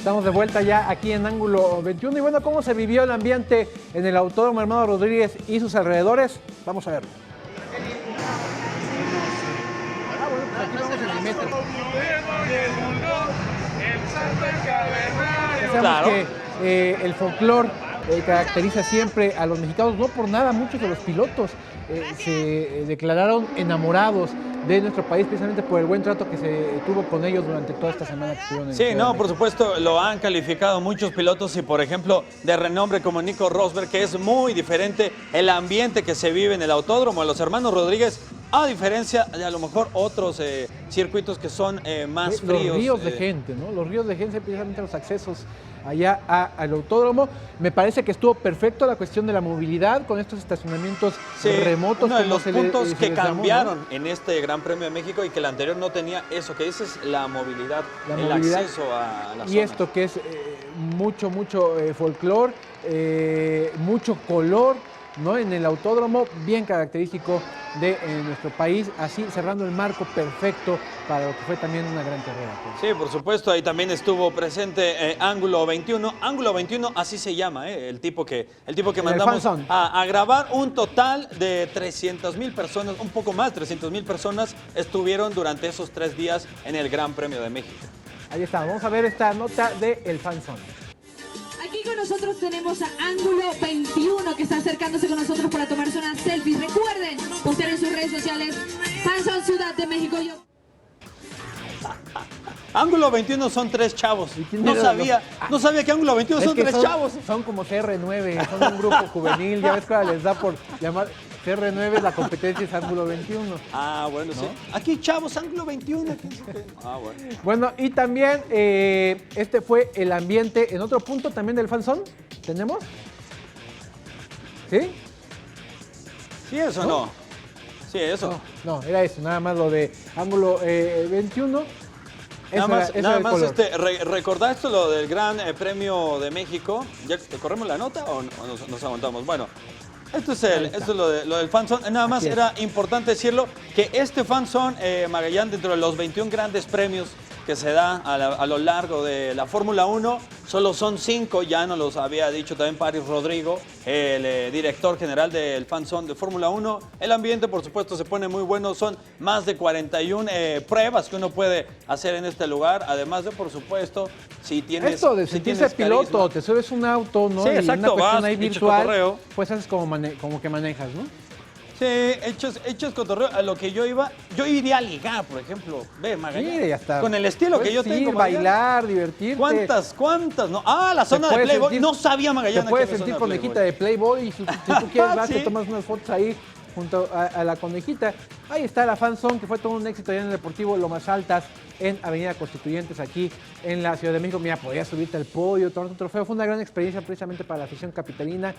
Estamos de vuelta ya aquí en Ángulo 21. Y bueno, ¿cómo se vivió el ambiente en el Autódromo Hermano Rodríguez y sus alrededores? Vamos a verlo. Bueno, pues aquí vamos en el metro. Ya sabemos Claro. que el folclore caracteriza siempre a los mexicanos. No por nada, muchos de los pilotos se declararon enamorados de nuestro país precisamente por el buen trato que se tuvo con ellos durante toda esta semana que estuvieron en Sí, Ciudad de no, México. por supuesto, lo han calificado muchos pilotos y, por ejemplo, de renombre como Nico Rosberg, que es muy diferente el ambiente que se vive en el autódromo de los hermanos Rodríguez, a diferencia de a lo mejor otros circuitos que son más fríos. Los ríos de gente, ¿no? Los ríos de gente, precisamente los accesos allá al autódromo. Me parece que estuvo perfecto la cuestión de la movilidad con estos estacionamientos remotos. Uno de como los se le- puntos se que les llamó, cambiaron ¿no? en este Gran Premio de México y que el anterior no tenía eso que dices, la movilidad, La el movilidad. acceso a la Y zona. esto que es mucho folclore, mucho color, ¿no? En el autódromo, bien característico de nuestro país, así cerrando el marco perfecto para lo que fue también una gran carrera. Pues. Sí, por supuesto, ahí también estuvo presente Ángulo 21. Ángulo 21, así se llama, el tipo que mandamos fan zone. a grabar. Un total de 300,000 personas, un poco más, 300,000 personas estuvieron durante esos 3 días en el Gran Premio de México. Ahí está, vamos a ver esta nota de El Fan Zone. Aquí con nosotros tenemos a Ángulo 21 que está acercándose con nosotros para tomarse unas selfies. Recuerden postear en sus redes sociales Fanzone Ciudad de México. Ángulo 21 son 3 chavos. ¿Y quién No era sabía que Ángulo 21 son que 3 chavos. Son como CR9, son un grupo juvenil, ya ves que ahora les da por llamar CR9, la competencia es Ángulo 21. Ah, bueno, sí. Aquí chavos, Ángulo 21. Ah, bueno. Bueno, y también este fue el ambiente en otro punto también del Fan Zone. ¿Tenemos? ¿Sí? Sí, eso no. Sí, eso. No, era eso, nada más lo de Ángulo 21. Eso Nada era más, el color. recordar esto, lo del Gran Premio de México. ¿Ya corremos la nota o nos aguantamos? Bueno, esto es lo del Fan Zone. Nada más Así es. era importante decirlo, que este Fan Zone, Magallán, dentro de los 21 grandes premios que se da a lo largo de la Fórmula 1, solo son 5, ya nos los había dicho también Paris Rodrigo, el director general del Fan Zone de Fórmula 1. El ambiente, por supuesto, se pone muy bueno, son más de 41 pruebas que uno puede hacer en este lugar, además de, por supuesto, si tienes Esto de si sentirse tienes piloto, carisma. te subes un auto, ¿no? Sí, Y exacto, una cuestión vas, ahí echas virtual, cotorreo. pues haces como que manejas, ¿no? Sí, hechos cotorreo. A lo que yo iría a ligar, por ejemplo. Ve, Magallanes. Mire, ya está. Con el estilo que yo tengo, Magallanes. bailar, divertirte. ¿Cuántas? No. Ah, la zona de puedes Playboy. sentir- No sabía, Magallanes. Te puedes que había sentir zona de conejita de Playboy y si tú quieres vas, Sí. te tomas unas fotos ahí junto a la conejita. Ahí está la Fan Zone, que fue todo un éxito allá en el Deportivo Lomas Altas, en Avenida Constituyentes, aquí en la Ciudad de México. Mira, podías subirte al podio, tomar un trofeo. Fue una gran experiencia precisamente para la afición capitalina.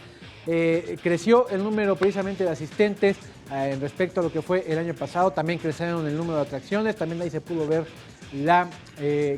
Creció el número precisamente de asistentes respecto a lo que fue el año pasado. También crecieron el número de atracciones. También ahí se pudo ver la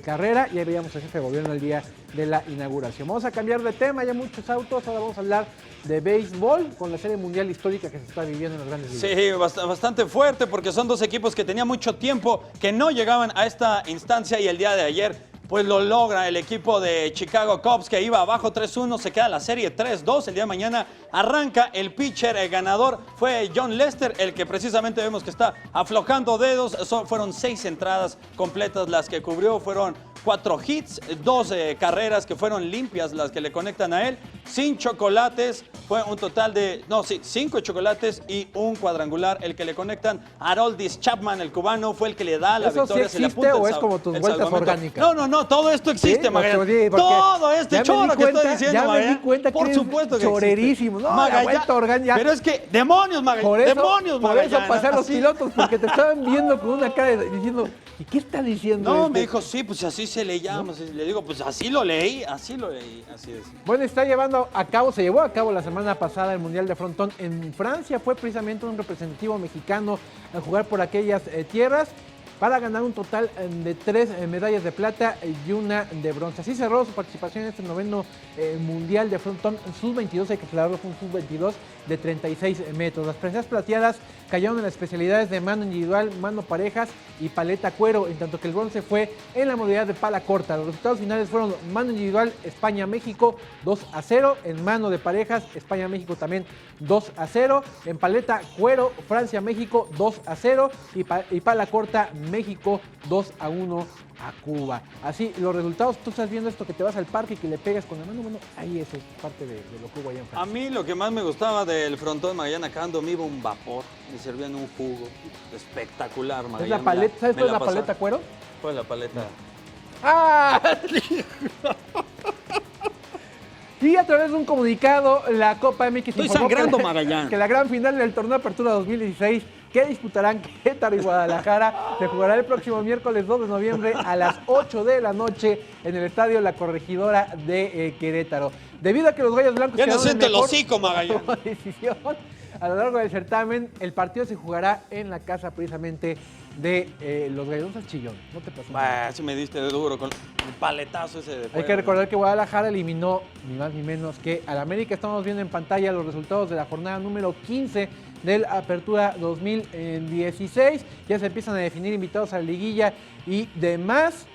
carrera y ahí veíamos al jefe de gobierno el día de la inauguración. Vamos a cambiar de tema, ya muchos autos, ahora vamos a hablar de béisbol con la Serie Mundial histórica que se está viviendo en los grandes ligas. Sí, bastante fuerte porque son dos equipos que tenían mucho tiempo que no llegaban a esta instancia y el día de ayer pues lo logra el equipo de Chicago Cubs que iba abajo 3-1, se queda la serie 3-2. El día de mañana arranca el pitcher ganador, fue John Lester, el que precisamente vemos que está aflojando dedos. Fueron 6 entradas completas las que cubrió, fueron 4 hits, 2 carreras que fueron limpias las que le conectan a él, sin chocolates, fue un total de, 5 chocolates y un cuadrangular el que le conectan. Aroldis Chapman, el cubano, fue el que le da la ¿Eso sí victoria. Se le existe apunta o es como tus vueltas salvamento. orgánicas? No, todo esto existe, ¿Sí? Magallanes. Sí, porque Todo este ya me choro di que cuenta- estoy diciendo, ya me di Magallanes. cuenta que Por eres supuesto que chorerísimo. existe. No, la vuelta orgánica. Pero es que, demonios, Magallanes. Por eso, demonios, por Magallanes. eso pasaron los Así- pilotos, porque te estaban viendo con una cara diciendo, ¿y qué está diciendo No, este? me dijo, sí, pues así se le llama. Le digo, pues así lo leí, así es. Bueno, se llevó a cabo la semana pasada el Mundial de Frontón en Francia. Fue precisamente un representativo mexicano a jugar por aquellas tierras. para ganar un total de 3 medallas de plata y una de bronce. Así cerró su participación en este noveno Mundial de Frontón Sub-22, hay que aclararlo, fue un Sub-22 de 36 metros. Las preseas plateadas cayeron en las especialidades de mano individual, mano parejas y paleta cuero, en tanto que el bronce fue en la modalidad de pala corta. Los resultados finales fueron mano individual, España-México 2-0, en mano de parejas, España-México también 2-0, en paleta cuero, Francia-México 2-0 y pala corta, México 2-1 a Cuba. Así, los resultados, tú estás viendo esto que te vas al parque y que le pegas con la mano, bueno, ahí eso es parte de lo que hubo allá en Francia. A mí lo que más me gustaba del frontón de Magallanes, acá ando me iba un vapor, me servían un jugo espectacular, Magallanes. ¿Es la paleta? ¿Sabes cuál es la paleta cuero? ¿Cuál es la paleta? ¡Ah! Y a través de un comunicado, la Copa MX Estoy informó sangrando, Magallanes. que la gran final del torneo Apertura 2016, que disputarán Querétaro y Guadalajara, se jugará el próximo miércoles 2 de noviembre a las 8 de la noche en el estadio La Corregidora de Querétaro. Debido a que los Gallos Blancos Ya no quedaron en siento el mejor hocico, Magallanes. decisión a lo largo del certamen, el partido se jugará en la casa precisamente de los Gallos al Chillón. No te pases. Si me diste de duro con el paletazo ese de Hay fuego. que recordar que Guadalajara eliminó ni más ni menos que al América. Estamos viendo en pantalla los resultados de la jornada número 15 del Apertura 2016. Ya se empiezan a definir invitados a la liguilla y demás.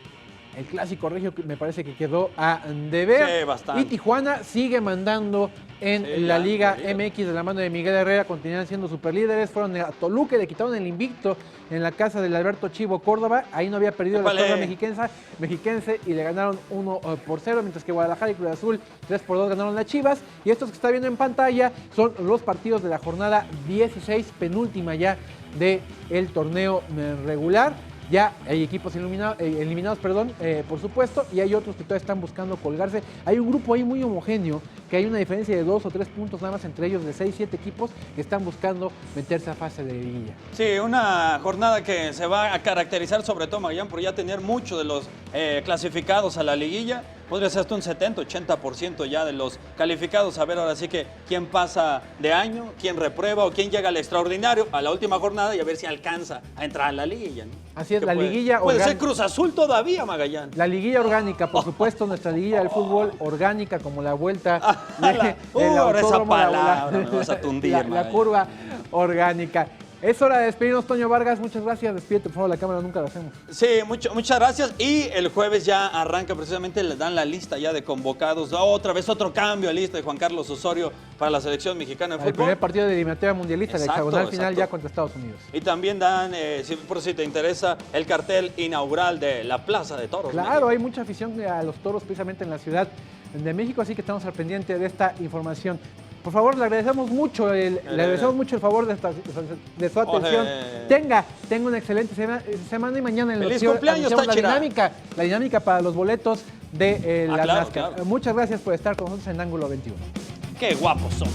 El clásico regio me parece que quedó a deber. Sí, bastante. Y Tijuana sigue mandando en la Liga MX de la mano de Miguel Herrera. Continúan siendo superlíderes. Fueron a Toluca, le quitaron el invicto en la casa del Alberto Chivo Córdoba. Ahí no había perdido la escuadra mexiquense y le ganaron 1-0, mientras que Guadalajara y Cruz Azul 3-2 ganaron las Chivas. Y estos que está viendo en pantalla son los partidos de la jornada 16, penúltima ya del torneo regular. Ya hay equipos eliminados, por supuesto, y hay otros que todavía están buscando colgarse. Hay un grupo ahí muy homogéneo, que hay una diferencia de 2 o 3 puntos nada más entre ellos, de 6, 7 equipos que están buscando meterse a fase de liguilla. Sí, una jornada que se va a caracterizar sobre todo Magallanes por ya tener muchos de los clasificados a la liguilla. Podría ser hasta un 70-80% ya de los calificados. A ver ahora sí que quién pasa de año, quién reprueba o quién llega al extraordinario a la última jornada y a ver si alcanza a entrar a la liguilla, ¿no? Así es, la liguilla puede ser orgánica. Cruz Azul todavía, Magallanes. La liguilla orgánica, por supuesto, nuestra liguilla del fútbol orgánica, como la vuelta ahora esa autódromo, palabra me vas a tundir, la curva orgánica. Es hora de despedirnos, Toño Vargas. Muchas gracias. Despídete, por favor, la cámara nunca la hacemos. Sí, muchas gracias. Y el jueves ya arranca precisamente, le dan la lista ya de convocados. Otra vez otro cambio de lista de Juan Carlos Osorio para la selección mexicana de fútbol. El primer partido de eliminatoria mundialista, Exacto, la hexagonal final exacto. ya contra Estados Unidos. Y también dan, por si te interesa, el cartel inaugural de la Plaza de Toros. Claro, México. hay mucha afición a los toros precisamente en la Ciudad de México, así que estamos al pendiente de esta información. Por favor, le agradecemos mucho el favor de su atención. Tenga una excelente semana y mañana en ¡Feliz Noticiero cumpleaños, anunciamos Táchira! la dinámica para los boletos de la claro, NASCAR. claro. Muchas gracias por estar con nosotros en Ángulo 21. ¡Qué guapos son!